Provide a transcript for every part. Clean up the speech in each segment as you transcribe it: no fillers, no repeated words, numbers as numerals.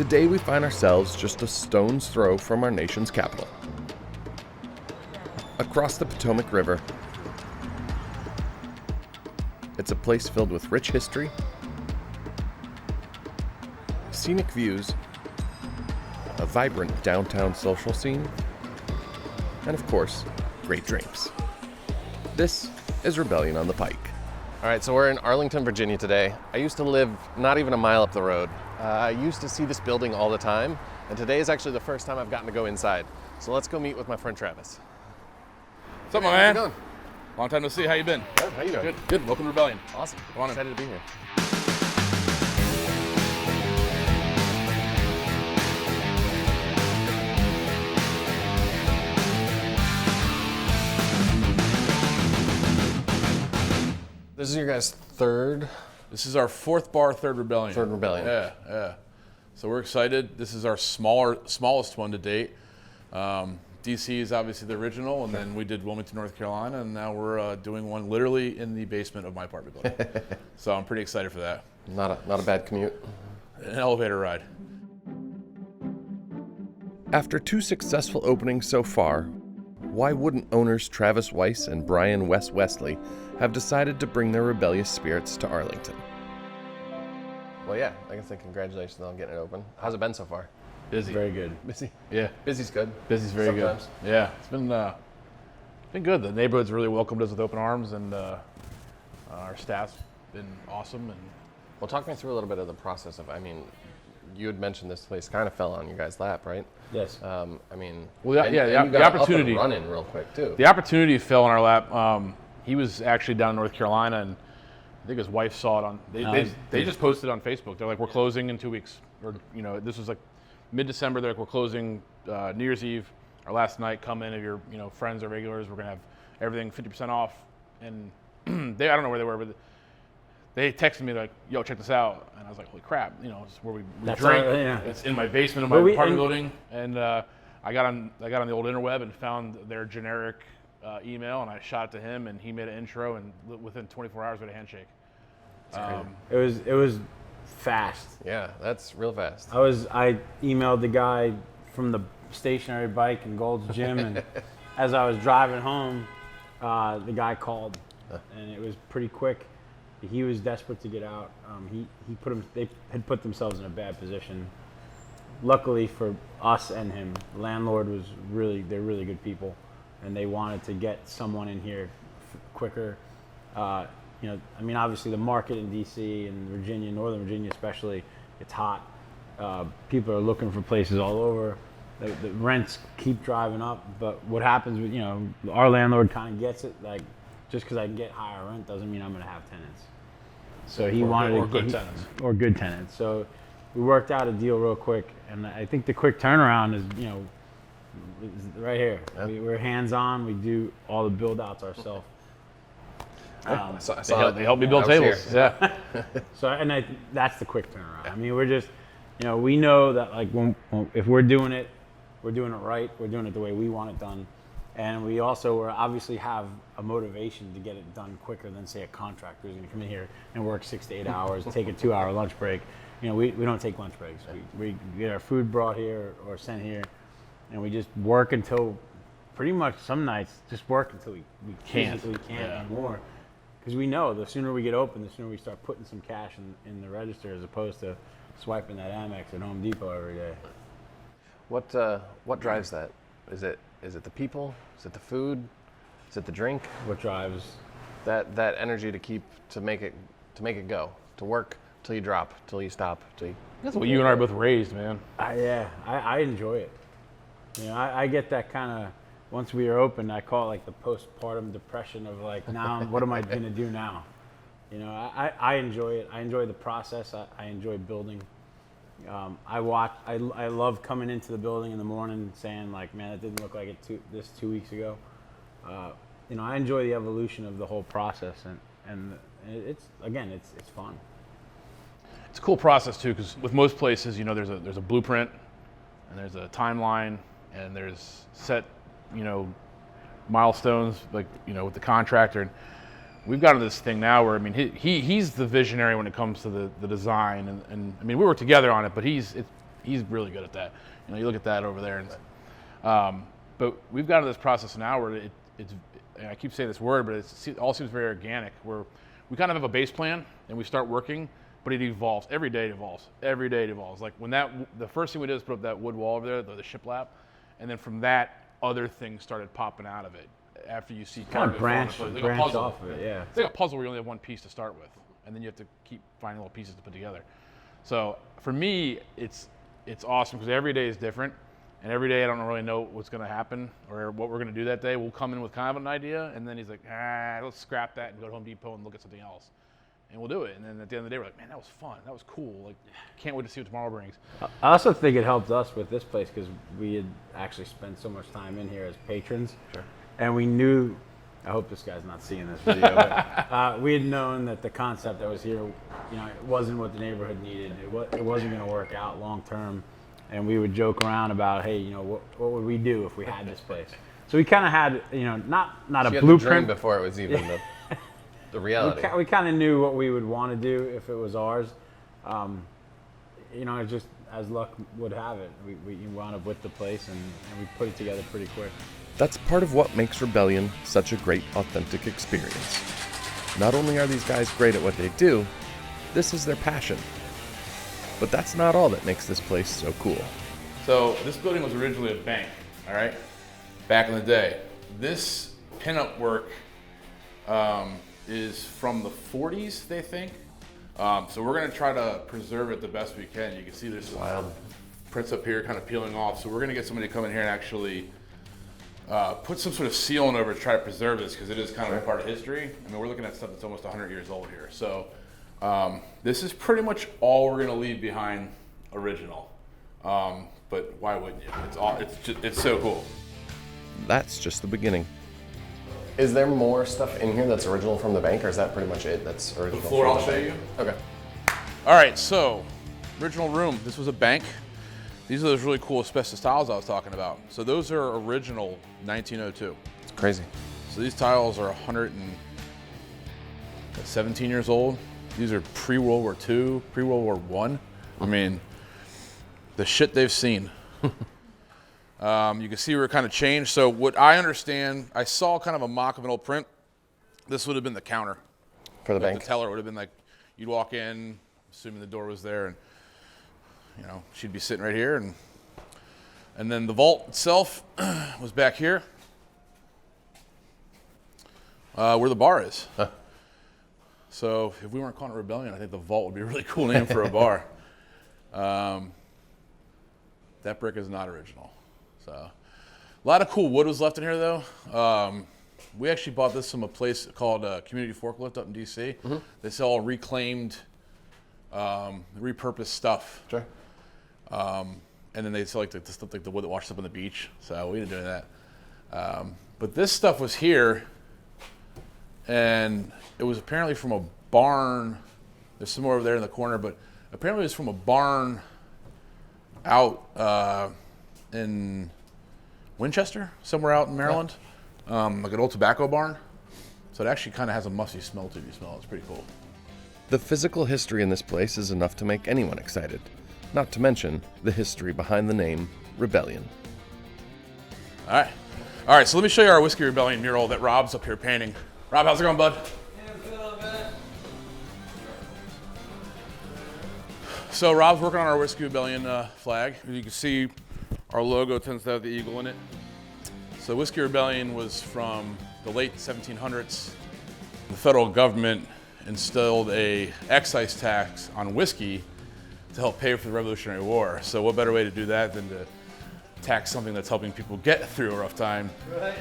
Today we find ourselves just a stone's throw from our nation's capital. Across the Potomac River, it's a place filled with rich history, scenic views, a vibrant downtown social scene, and of course, great drinks. This is Rebellion on the Pike. All right, so we're in Arlington, Virginia today. I used to live not even a mile up the road. I used to see this building all the time, and today is actually the first time I've gotten to go inside. So let's go meet with my friend Travis. What's up, my man? How's it going? Long time no see. How you been? Good. How you doing? Good. Welcome to Rebellion. Awesome. Come on in. Excited to be here. This is your guys' third? This is our fourth bar, third Rebellion. Third Rebellion. Yeah. So we're excited. This is our smallest one to date. DC is obviously the original, and then we did Wilmington, North Carolina, and now we're doing one literally in the basement of my apartment building. So I'm pretty excited for that. Not a bad commute. An elevator ride. After two successful openings so far, why wouldn't owners Travis Wes and Brian Wes Wesley have decided to bring their rebellious spirits to Arlington? Well, yeah, I can say congratulations on getting it open. How's it been so far? Busy. Very good. Busy? Yeah. Busy's good. Busy's very Sometimes. good. Yeah. It's been good. The neighborhood's really welcomed us with open arms, and our staff's been awesome. And Well, talk me through a little bit of the process of, you had mentioned this place kind of fell on your guys' lap, right? Yes. Well, the opportunity. Run in real quick too. The opportunity fell in our lap. He was actually down in North Carolina, and I think his wife saw it on. They just posted on Facebook. They're like, "We're closing in 2 weeks," or this was like mid-December. They're like, "We're closing New Year's Eve, our last night. Come in if you're friends or regulars. We're gonna have everything 50% off." And I don't know where they were, but they texted me like, "Yo, check this out," and I was like, "Holy crap!" It's where we drink. It's in my basement of my apartment building, and I got on the old interweb and found their generic email, and I shot it to him, and he made an intro, and within 24 hours we had a handshake. It was fast. Yeah, that's real fast. I emailed the guy from the stationary bike in Gold's Gym, and as I was driving home, the guy called, and it was pretty quick. He was desperate to get out. They had put themselves in a bad position. Luckily for us and him, the landlord they're really good people, and they wanted to get someone in here quicker. Obviously the market in DC and Virginia, Northern Virginia especially, it's hot. People are looking for places all over. The rents keep driving up, but what happens with, our landlord kind of gets it, like, just because I can get higher rent doesn't mean I'm going to have tenants. So he wanted good tenants. So we worked out a deal real quick, and I think the quick turnaround is right here. Yeah. We're hands-on. We do all the build-outs ourselves. They helped me build tables. Yeah. That's the quick turnaround. We're just, we know that if we're doing it right. We're doing it the way we want it done. And we also obviously have a motivation to get it done quicker than, say, a contractor who's going to come in here and work 6 to 8 hours, take a 2-hour lunch break. We don't take lunch breaks. We get our food brought here or sent here, and we just work until, pretty much some nights, just work until we can't anymore. Because we know the sooner we get open, the sooner we start putting some cash in the register, as opposed to swiping that Amex at Home Depot every day. What drives that? Is it the people? Is it the food? Is it the drink? What drives that energy to make it go, to work till you drop, till you stop, till you. That's what you and I are both raised, man. I enjoy it. I get that kind of, once we are open, I call it like the postpartum depression of like, now what am I going to do now? I enjoy it. I enjoy the process. I enjoy building. I love coming into the building in the morning saying like, man, it didn't look like it 2 weeks ago. I enjoy the evolution of the whole process, and it's fun. It's a cool process too, because with most places, there's a blueprint, and there's a timeline, and there's set, milestones, like, with the contractor. And we've gotten this thing now where, he's the visionary when it comes to the design, and we work together on it, but He's really good at that. You know, you look at that over there, and but we've gotten to this process now where it's. I keep saying this word, but it all seems very organic. Where we kind of have a base plan and we start working, but it evolves every day. It evolves every day. It evolves. Like when the first thing we did was put up that wood wall over there, the shiplap, and then from that, other things started popping out of it. After you see kind of branch puzzle. off of it, yeah. It's like a puzzle where you only have one piece to start with, and then you have to keep finding little pieces to put together. So for me, it's awesome because every day is different, and every day I don't really know what's going to happen or what we're going to do that day. We'll come in with kind of an idea, and then he's like, let's scrap that and go to Home Depot and look at something else. And we'll do it. And then at the end of the day, we're like, man, that was fun. That was cool. Like, can't wait to see what tomorrow brings. I also think it helped us with this place because we had actually spent so much time in here as patrons. Sure. And we knew, I hope this guy's not seeing this video, but we had known that the concept that was here, you know, it wasn't what the neighborhood needed. It wasn't going to work out long term. And we would joke around about, hey, you know, what would we do if we had this place? So we kind of had, you know, not So a you had the blueprint. dream before it was even the reality. We kind of knew what we would want to do if it was ours. You know, it's just as luck would have it, we wound up with the place and we put it together pretty quick. That's part of what makes Rebellion such a great, authentic experience. Not only are these guys great at what they do, this is their passion. But that's not all that makes this place so cool. So this building was originally a bank, all right? Back in the day. This pinup work is from the 40s, they think. So we're gonna try to preserve it the best we can. You can see there's some prints up here kind of peeling off. So we're gonna get somebody to come in here and actually put some sort of sealant over to try to preserve this because it is kind of a part of history. I mean, we're looking at stuff that's almost 100 years old here. So this is pretty much all we're gonna leave behind original. But why wouldn't you? It's so cool. That's just the beginning. Is there more stuff in here that's original from the bank, or is that pretty much it that's original? The floor from I'll the show bank? you. Okay. All right, so original room. This was a bank. These are those really cool asbestos tiles I was talking about. So those are original 1902. It's crazy. So these tiles are 117 years old. These are pre-World War II, pre-World War I. I mean, the shit they've seen. You can see where it kind of changed. So what I understand, I saw kind of a mock of an old print. This would have been the counter. For the Like bank? the teller would have been like, you'd walk in, assuming the door was there, and you know, she'd be sitting right here, and then the vault itself was back here, where the bar is. Huh. So if we weren't calling it Rebellion, I think the vault would be a really cool name for a bar. That brick is not original. So a lot of cool wood was left in here though. We actually bought this from a place called Community Forklift up in DC. Mm-hmm. They sell reclaimed, repurposed stuff. Sure. And then they sell like the stuff like the wood that washes up on the beach. So we didn't do that. But this stuff was here, and it was apparently from a barn. There's some more over there in the corner, but apparently it was from a barn out in Winchester, somewhere out in Maryland, like an old tobacco barn. So it actually kind of has a musty smell to it. You smell it. It's pretty cool. The physical history in this place is enough to make anyone excited. Not to mention the history behind the name Rebellion. All right. So let me show you our Whiskey Rebellion mural that Rob's up here painting. Rob, how's it going, bud? So Rob's working on our Whiskey Rebellion flag. As you can see, our logo tends to have the eagle in it. So Whiskey Rebellion was from the late 1700s. The federal government instilled a excise tax on whiskey to help pay for the Revolutionary War. So what better way to do that than to tax something that's helping people get through a rough time? Right.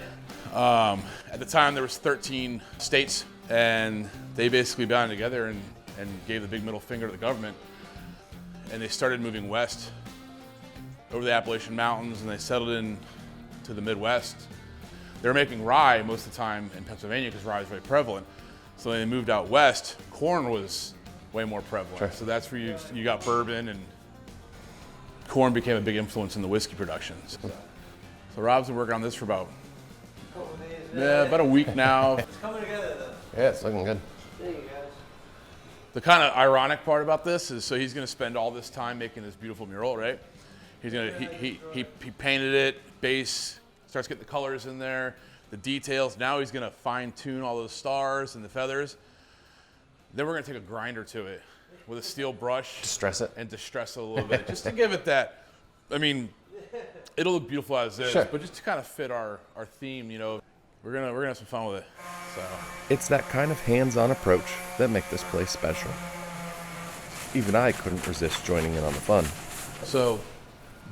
At the time, there was 13 states, and they basically bound together and gave the big middle finger to the government. And they started moving west over the Appalachian Mountains, and they settled in to the Midwest. They were making rye most of the time in Pennsylvania because rye is very prevalent. So when they moved out west, corn was way more prevalent. Sure. So that's where you got bourbon, and corn became a big influence in the whiskey production. So Rob's been working on this for about a week now. It's coming together though. Yeah, it's looking good. Thank you guys. the kind of ironic part about this is, so he's going to spend all this time making this beautiful mural, right? He's going to he painted it, base, starts getting the colors in there, the details. Now he's going to fine tune all those stars and the feathers. Then we're going to take a grinder to it with a steel brush, Distress it. and distress it a little bit, just to give it that. I mean, it'll look beautiful as is, Sure. but just to kind of fit our theme, you know. We're gonna have some fun with it. So It's that kind of hands-on approach that make this place special. Even I couldn't resist joining in on the fun. So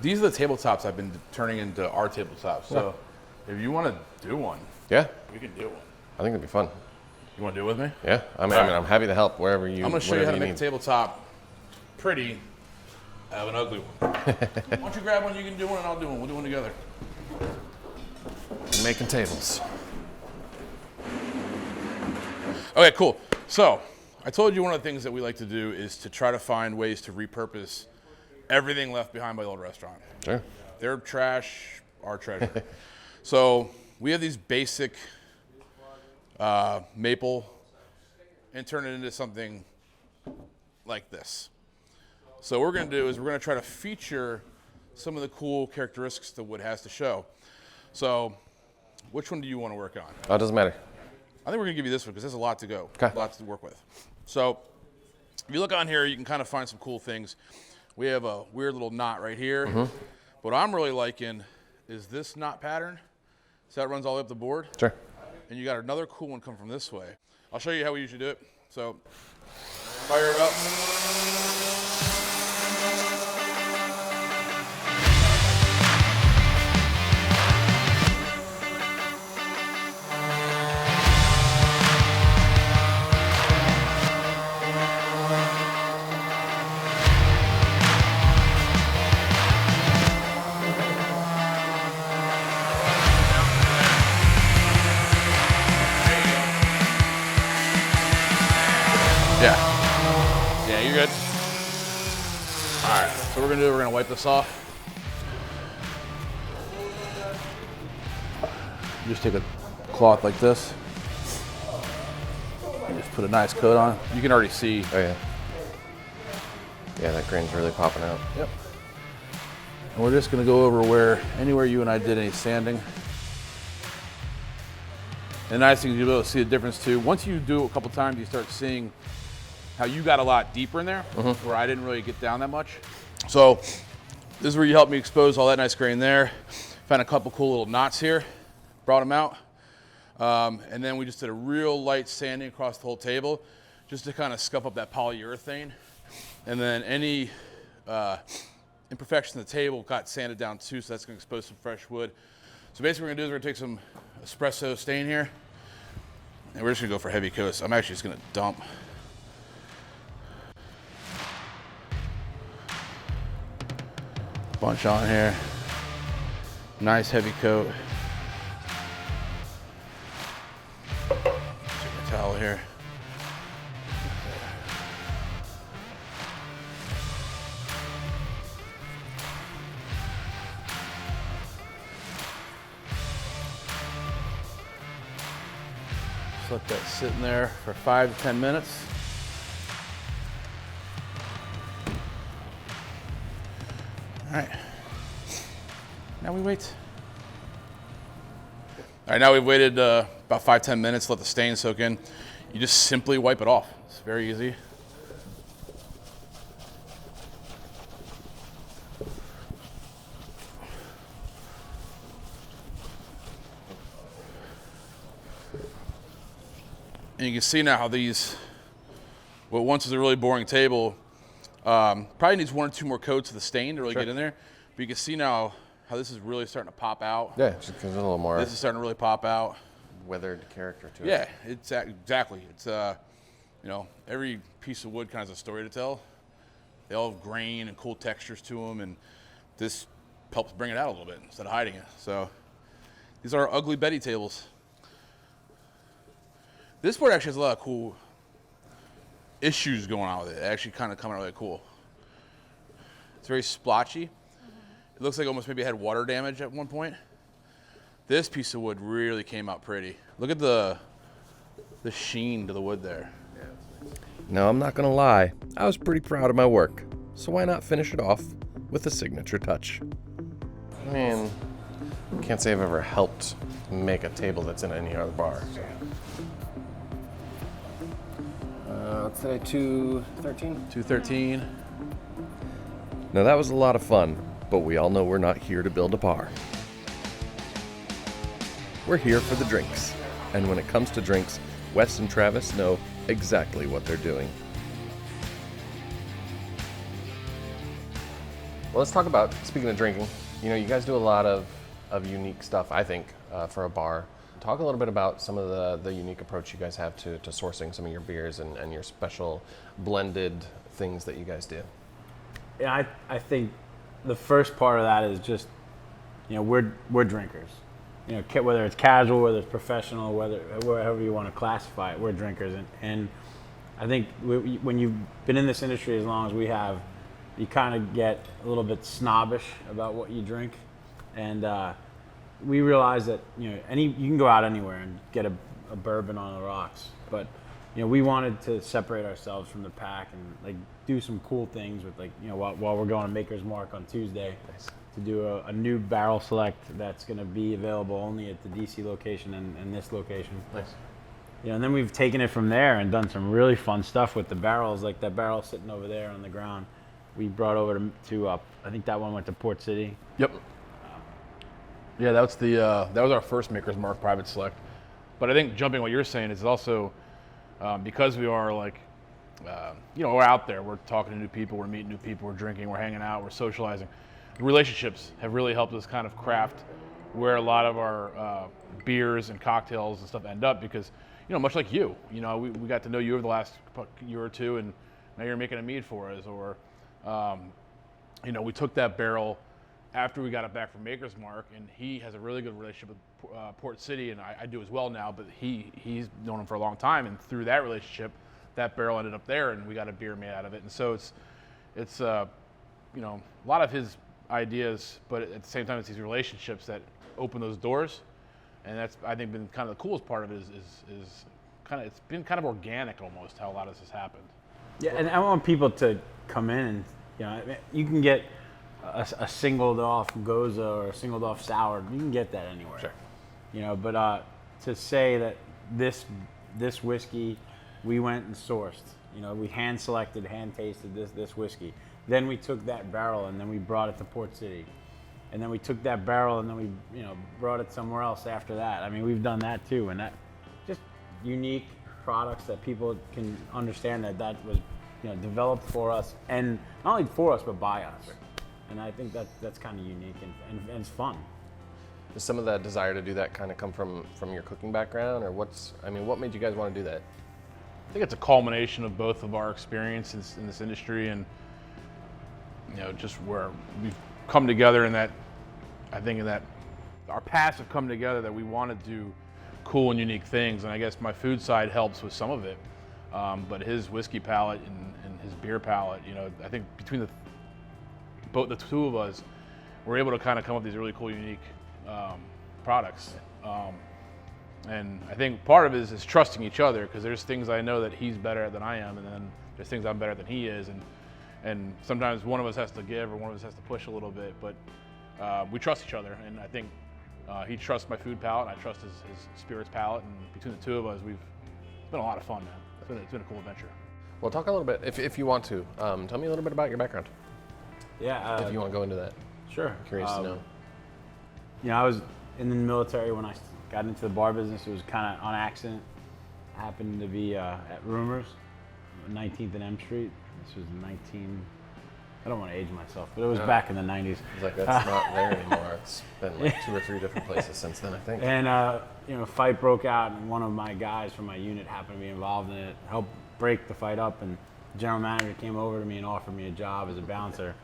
these are the tabletops I've been turning into our tabletops. So if you want to do one, Yeah, we can do one. I think it'd be fun. You want to do it with me? Yeah, I mean, I'm happy to help wherever you. I'm going to show you how to make a need. tabletop pretty out of an ugly one. Why don't you grab one, you can do one, and I'll do one. We'll do one together. Making tables. Okay, cool. So I told you one of the things that we like to do is to try to find ways to repurpose everything left behind by the old restaurant. Sure. Their trash, our treasure. So we have these basic maple and turn it into something like this. So what we're going to do is we're going to try to feature some of the cool characteristics the wood has to show. So which one do you want to work on? Oh, it doesn't matter. I think we're going to give you this one because there's a lot to go, Okay. lots to work with. So if you look on here, you can kind of find some cool things. We have a weird little knot right here. What I'm really liking is this knot pattern. So that runs all the way up the board. Sure. And you got another cool one coming from this way. I'll show you how we usually do it. So fire it up. Yeah, you're good. All right, so we're gonna wipe this off. You just take a cloth like this. You just put a nice coat on. You can already see. Oh yeah. Yeah, that grain's really popping out. Yep. And we're just gonna go over anywhere you and I did any sanding. And the nice thing is you'll be able to see the difference too. Once you do it a couple times, you start seeing how you got a lot deeper in there, where I didn't really get down that much. So this is where you helped me expose all that nice grain there. Found a couple cool little knots here, brought them out. And then we just did a real light sanding across the whole table, just to kind of scuff up that polyurethane. And then any imperfections in the table got sanded down too, so that's gonna expose some fresh wood. So basically what we're gonna do is we're gonna take some espresso stain here, and we're just gonna go for heavy coats. I'm actually just gonna dump. Bunch on here. Nice heavy coat. Take my towel here. Just let that sit in there for 5 to 10 minutes. All right, now we wait. All right, now we've waited about 5-10 minutes, let the stain soak in. You just simply wipe it off. It's very easy. And you can see now how these, what once was a really boring table, probably needs 1 or 2 more coats of the stain to really get in there. But you can see now how this is really starting to pop out. Yeah, just gives it a little more This is starting to really pop out. weathered character to it. Yeah, it's exactly. It's you know, every piece of wood kind of has a story to tell. They all have grain and cool textures to them, and this helps bring it out a little bit instead of hiding it. So these are Ugly Betty tables. This board actually has a lot of cool issues going on with it. It actually kind of coming out really cool. It's very splotchy. It looks like almost maybe it had water damage at one point. This piece of wood really came out pretty. Look at the sheen to the wood there. Now, I'm not gonna lie, I was pretty proud of my work, so why not finish it off with a signature touch? I mean, can't say I've ever helped make a table that's in any other bar. So. What's today, 213? 213. Now, that was a lot of fun, but we all know we're not here to build a bar. We're here for the drinks, and when it comes to drinks, Wes and Travis know exactly what they're doing. Well, let's talk about, speaking of drinking, you know, you guys do a lot of unique stuff, I think, for a bar. Talk a little bit about some of the unique approach you guys have to sourcing some of your beers and your special blended things that you guys do. Yeah, I think the first part of that is just, you know, we're drinkers. You know, whether it's casual, whether it's professional, wherever you want to classify it, we're drinkers. And I think when you've been in this industry as long as we have, you kind of get a little bit snobbish about what you drink. And we realize that, you know, you can go out anywhere and get a bourbon on the rocks. But, you know, we wanted to separate ourselves from the pack and, like, do some cool things with, like, you know, while we're going to Maker's Mark on Tuesday. Nice. To do a new barrel select that's going to be available only at the DC location and this location. Nice. Yeah, and then we've taken it from there and done some really fun stuff with the barrels, like that barrel sitting over there on the ground. We brought over to I think that one went to Port City. Yep. Yeah, that was our first Maker's Mark private select. But I think jumping what you're saying is also because we are like, you know, we're out there, we're talking to new people, we're meeting new people, we're drinking, we're hanging out, we're socializing. Relationships have really helped us kind of craft where a lot of our beers and cocktails and stuff end up because, you know, much like you know, we got to know you over the last year or two and now you're making a mead for us. Or, you know, we took that barrel after we got it back from Maker's Mark and he has a really good relationship with Port City and I do as well now, but he's known him for a long time and through that relationship, that barrel ended up there and we got a beer made out of it. And so it's you know, a lot of his ideas, but at the same time, it's these relationships that open those doors, and that's I think been kind of the coolest part of it is kind of it's been kind of organic almost how a lot of this has happened. Yeah, and I want people to come in and, you know, you can get a singled off Goza or a singled off sour. You can get that anywhere. Sure. You know, but to say that this whiskey we went and sourced. You know, we hand selected, hand tasted this whiskey. Then we took that barrel and then we brought it to Port City. And then we took that barrel and then we, you know, brought it somewhere else after that. I mean, we've done that too. And that just unique products that people can understand that was, you know, developed for us and not only for us, but by us. And I think that's kind of unique and it's fun. Does some of that desire to do that kind of come from your cooking background or what made you guys want to do that? I think it's a culmination of both of our experiences in this industry and, you know, just where we've come together in that, I think in that our paths have come together that we want to do cool and unique things. And I guess my food side helps with some of it. But his whiskey palate and his beer palate, you know, I think between both the two of us, we're able to kind of come up with these really cool, unique products. And I think part of it is trusting each other because there's things I know that he's better at than I am, and then there's things I'm better at than he is. And sometimes one of us has to give or one of us has to push a little bit, but we trust each other. And I think he trusts my food palate, and I trust his spirits palate. And between the two of us, it's been a lot of fun, man. It's been a cool adventure. Well, talk a little bit, if you want to. Tell me a little bit about your background. Yeah. If you want to go into that. Sure. I'm curious to know. You know, I was in the military when I got into the bar business. It was kind of on accident. I happened to be at Rumors, 19th and M Street. This was I don't want to age myself, but it was back in the 90s. It's like that's not there anymore. It's been like 2 or 3 different places since then, I think. And, you know, a fight broke out, and one of my guys from my unit happened to be involved in it, helped break the fight up, and the general manager came over to me and offered me a job as a bouncer.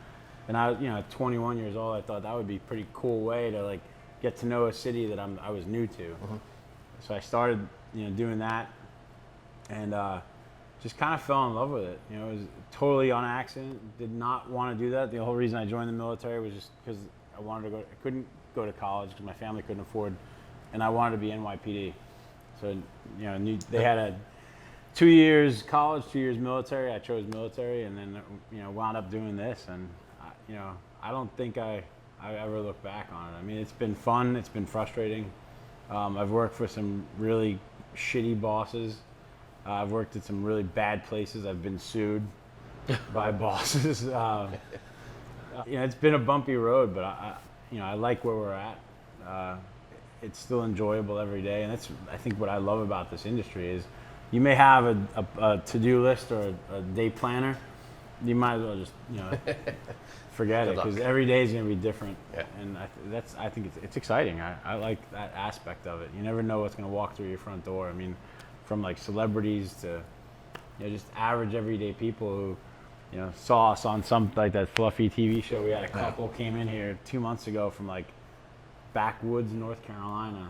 And I, you know, at 21 years old, I thought that would be a pretty cool way to, like, get to know a city that I was new to. Mm-hmm. So I started, you know, doing that, and just kind of fell in love with it. You know, it was totally on accident. Did not want to do that. The whole reason I joined the military was just because I couldn't go to college because my family couldn't afford, and I wanted to be NYPD. So, you know, they had 2 years college, 2 years military. I chose military, and then wound up doing this. And I don't think I ever look back on it. I mean, it's been fun. It's been frustrating. I've worked for some really shitty bosses. I've worked at some really bad places. I've been sued by bosses. It's been a bumpy road, but I like where we're at. It's still enjoyable every day, and that's, I think, what I love about this industry is you may have a to-do list or a day planner. You might as well just forget it, because every day is going to be different. Yeah. And I think it's exciting. I like that aspect of it. You never know what's going to walk through your front door. I mean, from like celebrities to just average everyday people who saw us on some, like that fluffy TV show. We had a couple came in here 2 months ago from like backwoods North Carolina,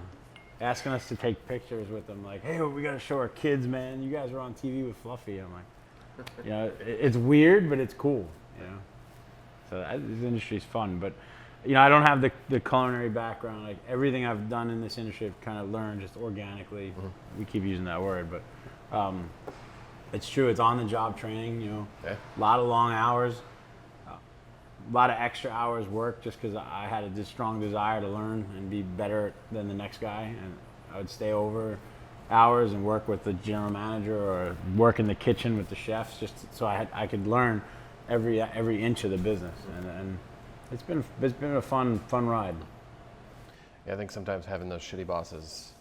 asking us to take pictures with them. Like, hey, we got to show our kids, man. You guys were on TV with Fluffy. I'm like, it's weird, but it's cool. So this industry is fun. But I don't have the culinary background. Like everything I've done in this industry, I've kind of learned just organically. Mm-hmm. We keep using that word, but it's true. It's on the job training. A lot of long hours, a lot of extra hours work, just because I had a strong desire to learn and be better than the next guy, and I would stay over hours and work with the general manager or work in the kitchen with the chefs, just so I could learn every inch of the business, and it's been a fun ride. Yeah, I think sometimes having those shitty bosses,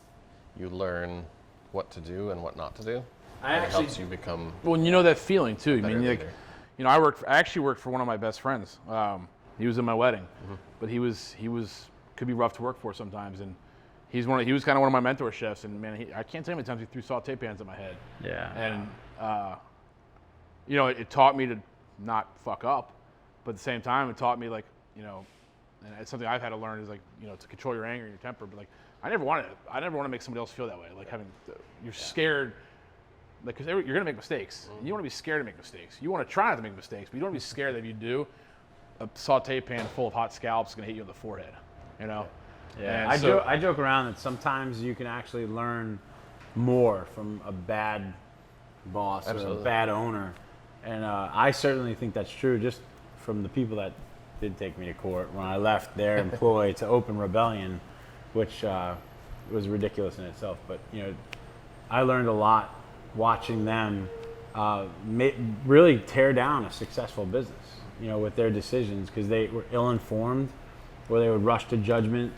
you learn what to do and what not to do. It helps you become. Well, that feeling too. I mean, I actually worked for one of my best friends. He was in my wedding, but he was could be rough to work for sometimes, and he was kind of one of my mentor chefs. And man, I can't tell you how many times he threw saute pans at my head. Yeah. And it taught me to not fuck up, but at the same time, it taught me and it's something I've had to learn is to control your anger and your temper. But I never want to make somebody else feel that way. Like you're scared. Because you're going to make mistakes. Mm-hmm. You don't want to be scared to make mistakes. You want to try not to make mistakes, but you don't want to be scared that if you do, a saute pan full of hot scallops is going to hit you in the forehead. Yeah. I joke around that sometimes you can actually learn more from a bad boss or a bad owner, and I certainly think that's true. Just from the people that did take me to court when I left their employ to open rebellion, which was ridiculous in itself. But I learned a lot watching them really tear down a successful business, with their decisions, because they were ill-informed, or they would rush to judgment.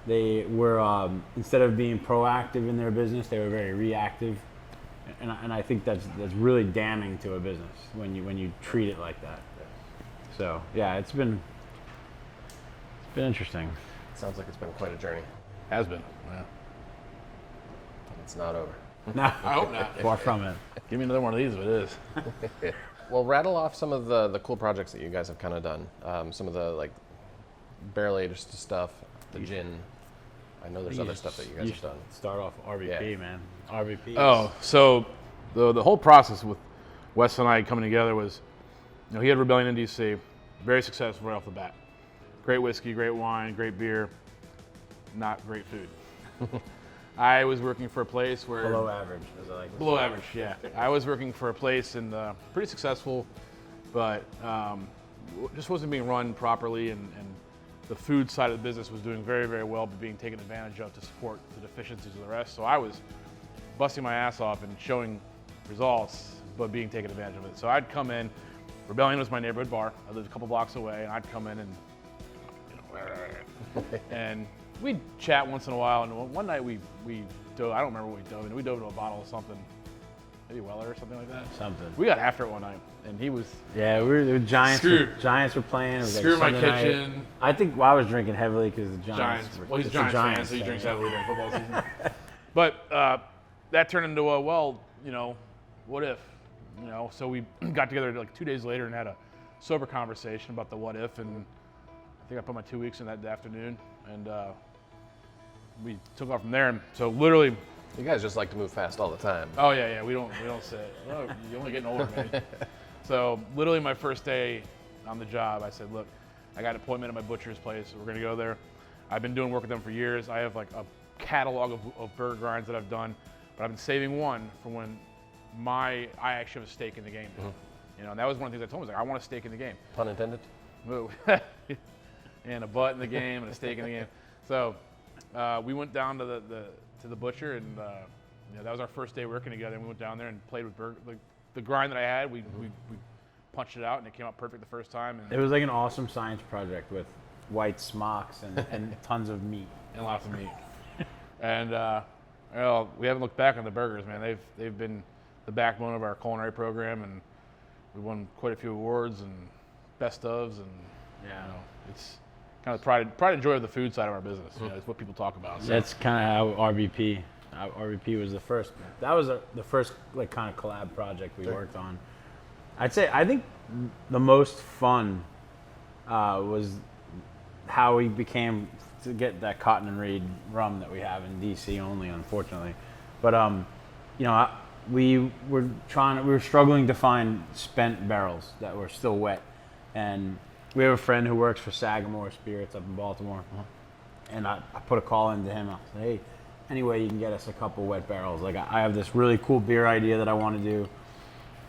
They were, instead of being proactive in their business, they were very reactive, and I think that's really damning to a business when you treat it like that. So yeah, it's been interesting. Sounds like it's been quite a journey. Has been. Yeah. It's not over. No, I hope not. Far from it. Give me another one of these if it is. Well, rattle off some of the cool projects that you guys have kind of done. Some of the barrel-aged stuff, the gin. I know there's other stuff that you guys have done. Start off RVP, man. RVP. Oh, so the whole process with Wes and I coming together was, he had Rebellion in DC, very successful right off the bat. Great whiskey, great wine, great beer, not great food. I was working for a place where... Below average, as I like to say. Below average, yeah. I was working for a place and pretty successful, but just wasn't being run properly, and the food side of the business was doing very, very well, but being taken advantage of to support the deficiencies of the rest. So I was busting my ass off and showing results, but being taken advantage of it. So I'd come in, Rebellion was my neighborhood bar. I lived a couple blocks away, and I'd come in and, and we'd chat once in a while. And one night we dove, I don't remember what we dove into. We dove into a bottle of something, maybe Weller or something like that. Something. We got after it one night, and he was... Yeah, the Giants were playing. It was Screw my Sunday kitchen. Night. I think I was drinking heavily because the Giants. Well, he's a Giants fan, so he drinks heavily during football season. But that turned into a, what if? So we got together 2 days later and had a sober conversation about the what if, and I think I put my 2 weeks in that afternoon, and we took off from there. And so literally... You guys just like to move fast all the time. Oh yeah, we don't sit. Oh, you're only getting older, man. So literally my first day on the job, I said, look, I got an appointment at my butcher's place. So we're gonna go there. I've been doing work with them for years. I have a catalog of burger grinds that I've done, but I've been saving one for when I actually have a stake in the game now. You know, and that was one of the things I told him. I was like, I want a stake in the game. Pun intended. Woo. And a butt in the game and a stake in the game. So we went down to the butcher, and you know, that was our first day working together. And we went down there and played with the grind that I had. We punched it out, and it came out perfect the first time. And It was like an awesome science project with white smocks and tons of meat. and lots of meat. And well, we haven't looked back on the burgers, man. They've been the backbone of our culinary program, and we won quite a few awards and best ofs, and you know, it's kind of pride and joy of the food side of our business. You know, it's what people talk about. So. That's kind of how RBP was the first. That was the first like kind of collab project we worked on. I think the most fun was how we became to get that Cotton and Reed rum that we have in DC only, unfortunately. But you know, we were struggling to find spent barrels that were still wet, and we have a friend who works for Sagamore Spirits up in Baltimore, and I put a call into him. I said, hey, anyway, you can get us a couple wet barrels. Like I have this really cool beer idea that I want to do.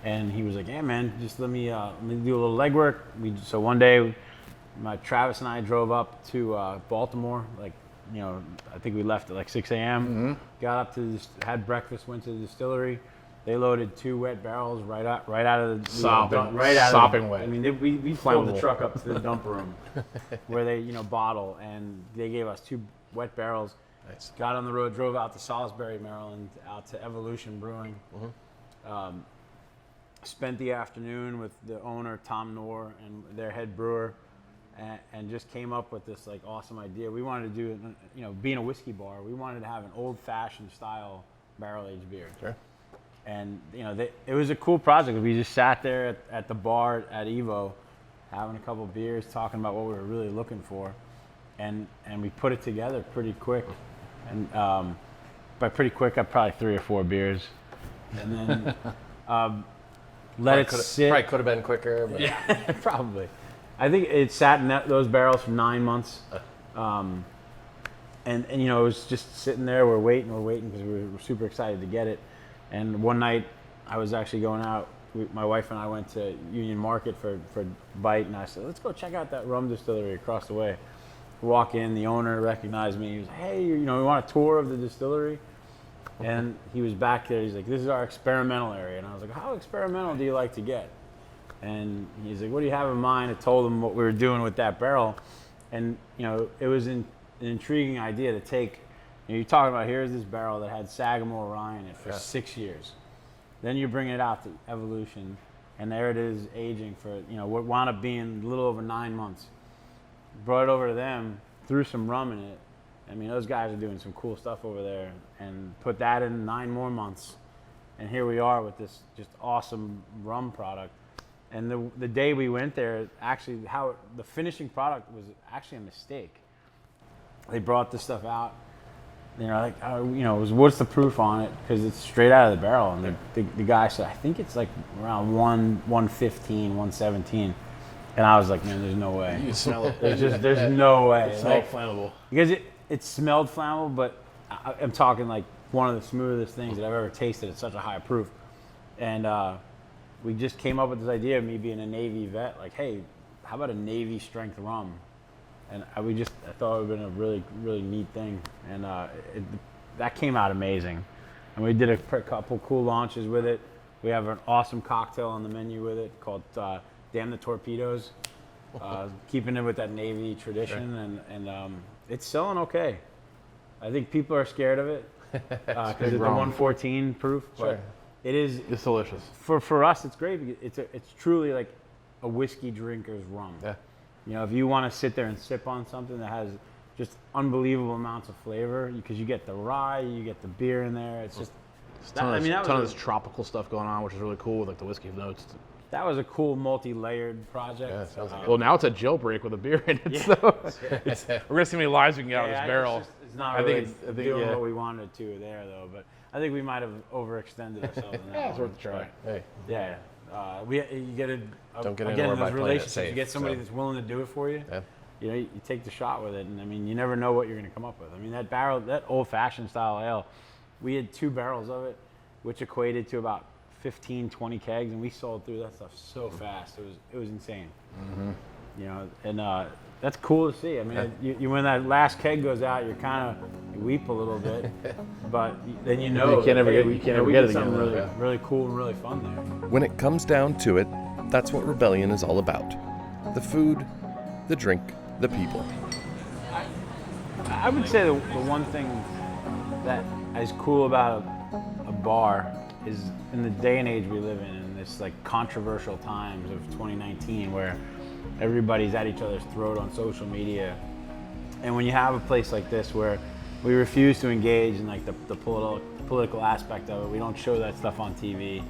And he was like, yeah, man, just let me do a little legwork. So one day, Travis and I drove up to Baltimore. Like, you know, I think we left at like 6 a.m. Got up to had breakfast, went to the distillery. They loaded 2 wet barrels right out of the sopping wet. I mean, we pulled the truck up to the dump room where they, you know, bottle, and they gave us 2 wet barrels. Nice. Got on the road, drove out to Salisbury, Maryland, out to Evolution Brewing. Spent the afternoon with the owner, Tom Knorr, and their head brewer, and just came up with this like awesome idea. We wanted to do, you know, being a whiskey bar, we wanted to have an old-fashioned style barrel-aged beer. Sure. And you know, it was a cool project. We just sat there at the bar at Evo, having a couple beers, talking about what we were really looking for, and we put it together pretty quick. And by pretty quick, I probably 3 or 4 beers, and then. Let it sit. Probably could have been quicker. But. Yeah, probably. I think it sat in those barrels for 9 months. And you know, it was just sitting there. We're waiting because we were super excited to get it. And one night, I was actually going out. My wife and I went to Union Market for a bite, and I said, let's go check out that rum distillery across the way. Walk in, the owner recognized me. He was like, hey, you know, we want a tour of the distillery? And he was back there. He's like, this is our experimental area. And I was like, how experimental do you like to get? And he's like, what do you have in mind? I told him what we were doing with that barrel. And, you know, it was an intriguing idea to take, you know, you're talking about here's this barrel that had Sagamore rye in it for 6 years. Then you bring it out to Evolution, and there it is aging for, you know, what wound up being a little over 9 months. Brought it over to them, threw some rum in it. I mean, those guys are doing some cool stuff over there, and put that in 9 more months. And here we are with this just awesome rum product. And the day we went there, actually, the finishing product was actually a mistake. They brought this stuff out. You know, like, you know, what's the proof on it? Because it's straight out of the barrel. And the guy said, I think it's like around 115, 117. And I was like, man, there's no way. You can smell it. There's no way. It's like flammable. Because it smelled flammable, but I'm talking like one of the smoothest things that I've ever tasted at such a high proof. And we just came up with this idea of me being a Navy vet, like, hey, how about a Navy strength rum? And I thought it would have been a really, really neat thing. And that came out amazing. And we did a couple cool launches with it. We have an awesome cocktail on the menu with it called Damn the Torpedoes. Keeping it with that Navy tradition, and it's selling okay. I think people are scared of it because it's the 114 proof. But it's delicious. For us, it's great because it's truly like a whiskey drinker's rum. Yeah. You know, if you want to sit there and sip on something that has just unbelievable amounts of flavor, because you get the rye, you get the beer in there. It's just ton of this tropical stuff going on, which is really cool with like the whiskey notes. That was a cool multi-layered project. Yeah, it sounds like Well, now it's a jailbreak with a beer in it. So we're gonna see how many lives we can get out of this barrel. It's not really doing what we wanted to there, though. But I think we might have overextended ourselves in that. It's worth a try. Hey. Yeah. You get Don't get again, anywhere in by those playing it relationships, safe, you get somebody so. that's willing to do it for you. Yeah. You know, you take the shot with it, and I mean, you never know what you're going to come up with. I mean, that old-fashioned style ale, we had 2 barrels of it, which equated to about 15, 20 kegs, and we sold through that stuff so fast. It was insane. You know, and that's cool to see. I mean, you when that last keg goes out, you weep a little bit, but then you know you can't ever we get did it again. something really cool and really fun there. When it comes down to it, that's what Rebellion is all about. The food, the drink, the people. I would say the one thing that is cool about a bar is in the day and age we live in this like controversial times of 2019 where everybody's at each other's throat on social media. And when you have a place like this where we refuse to engage in like the political aspect of it, we don't show that stuff on TV,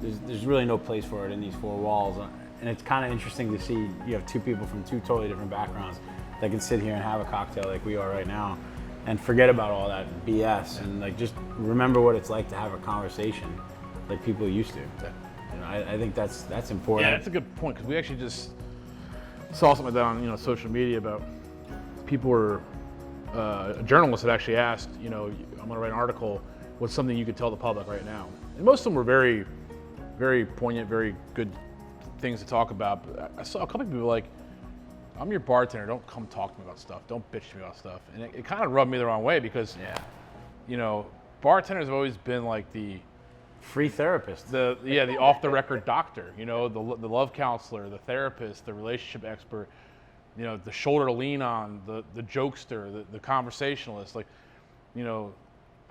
there's really no place for it in these four walls. And it's kind of interesting to see you have two people from two totally different backgrounds that can sit here and have a cocktail like we are right now and forget about all that BS and like just remember what it's like to have a conversation like people used to. You know, I think that's important. Yeah, that's a good point because we actually just saw something like that on social media about people were a journalist had actually asked, I'm going to write an article. What's something you could tell the public right now? And most of them were very, very poignant, very good things to talk about. But I saw a couple of people like, I'm your bartender. Don't come talk to me about stuff. Don't bitch to me about stuff. And it kind of rubbed me the wrong way because, bartenders have always been like the free therapist. The off the record doctor. The love counselor, the therapist, the relationship expert. The shoulder to lean on, the jokester, the conversationalist. Like,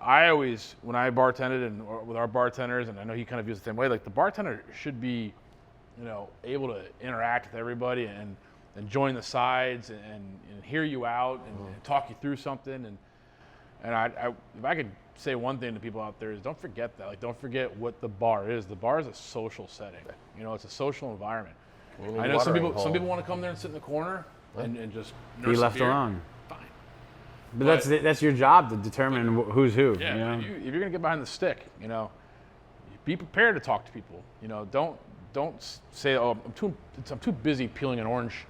I always when I bartended and with our bartenders, and I know he kind of views it the same way. Like the bartender should be, able to interact with everybody and join the sides and hear you out and talk you through something. And I if I could say one thing to people out there is don't forget that. Like don't forget what the bar is. The bar is a social setting. It's a social environment. I know some people want to come there and sit in the corner and just be left alone. Fine. But that's your job to determine who's who. Yeah. If you're gonna get behind the stick, be prepared to talk to people. Don't say, oh, I'm too busy peeling an orange,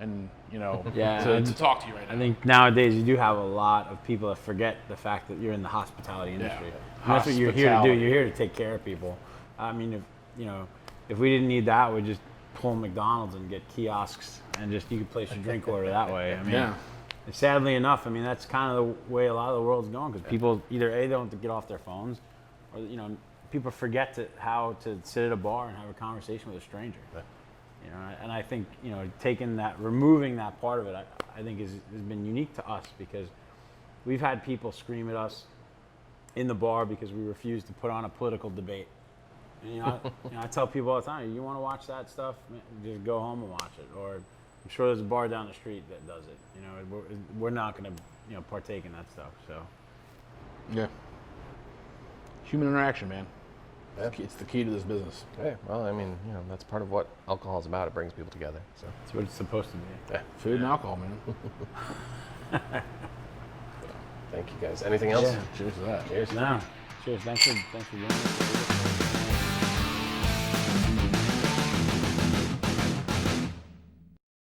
and to talk to you right now. I think nowadays you do have a lot of people that forget the fact that you're in the hospitality industry. Yeah. And that's what you're here to do. You're here to take care of people. I mean, if we didn't need that, we'd just pull McDonald's and get kiosks and just you could place your drink order that way. I mean, sadly enough, I mean that's kind of the way a lot of the world's going because people either A, don't get off their phones, or people forget how to sit at a bar and have a conversation with a stranger. And I think removing that part of it, I think has been unique to us because we've had people scream at us in the bar because we refuse to put on a political debate. And, I tell people all the time, you want to watch that stuff, just go home and watch it. Or I'm sure there's a bar down the street that does it. We're not going to partake in that stuff. So yeah, human interaction, man. It's the key to this business. Yeah, well, I mean, that's part of what alcohol is about. It brings people together. So that's what it's supposed to be. Yeah. Food and alcohol, man. Thank you guys. Anything else? Yeah. Cheers to that. Cheers. No. Cheers. Thanks for doing this.